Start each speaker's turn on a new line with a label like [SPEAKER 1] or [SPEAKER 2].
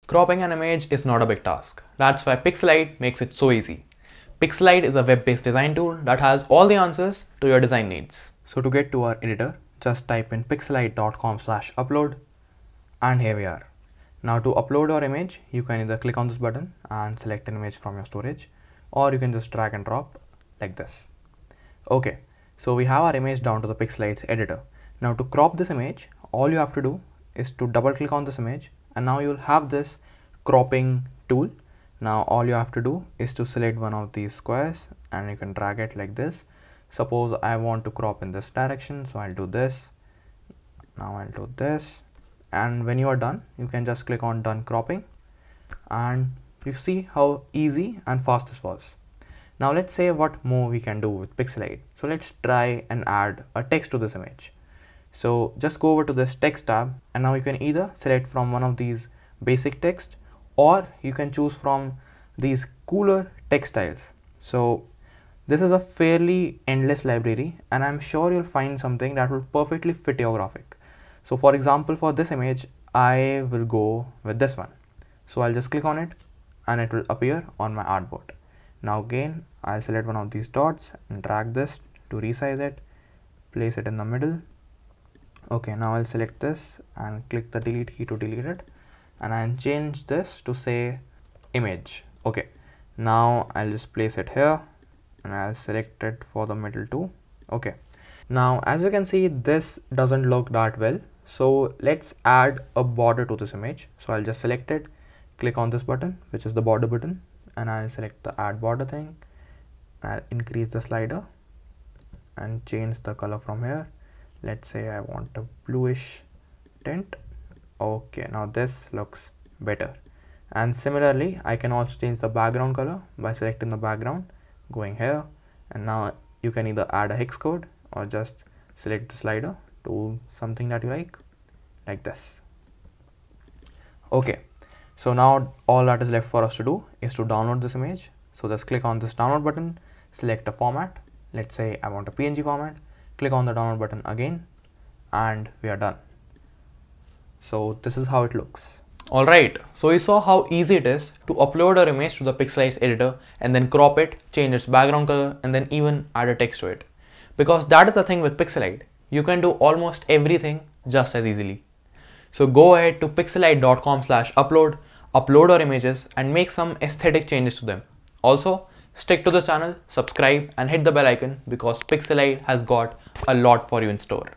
[SPEAKER 1] Cropping an image is not a big task. That's why Pixelied makes it so easy. Pixelied is a web-based design tool that has all the answers to your design needs. So to get to our editor, just type in pixelied.com/upload, and here we are. Now to upload your image, you can either click on this button and select an image from your storage, or you can just drag and drop like this. Okay, so we have our image down to the Pixelied's editor. Now to crop this image, all you have to do is to double click on this image, and now you'll have this cropping tool. Now all you have to do is to select one of these squares and you can drag it like this. Suppose I want to crop in this direction, so I'll do this. Now I'll do this, and when you are done, you can just click on done cropping, and you see how easy and fast this was. Now let's say what more we can do with Pixelied. So let's try and add a text to this image. So just go over to this text tab, and now you can either select from one of these basic text, or you can choose from these cooler text styles. So this is a fairly endless library, and I'm sure you'll find something that will perfectly fit your graphic. So for example, for this image, I will go with this one. So I'll just click on it and it will appear on my artboard. Now again, I'll select one of these dots and drag this to resize it, place it in the middle. Okay, now I'll select this and click the delete key to delete it, and I'll change this to say image. Okay, now I'll just place it here and I'll select it for the middle too. Okay, now as you can see, this doesn't look that well. So let's add a border to this image. So I'll just select it, click on this button, which is the border button, and I'll select the add border thing. I'll increase the slider and change the color from here. Let's say I want a bluish tint. Okay, now this looks better. And similarly, I can also change the background color by selecting the background, going here, and now you can either add a hex code or just select the slider to something that you like this. Okay, so now all that is left for us to do is to download this image. So just click on this download button, select a format. Let's say I want a PNG format. Click on the download button again, and we are done. So this is how it looks. Alright, so you saw how easy it is to upload your image to the Pixelied editor and then crop it, change its background color, and then even add a text to it. Because that is the thing with Pixelied. You can do almost everything just as easily. So go ahead to pixelied.com/upload, upload your images and make some aesthetic changes to them. Also, stick to the channel, subscribe and hit the bell icon because Pixelied has got a lot for you in store.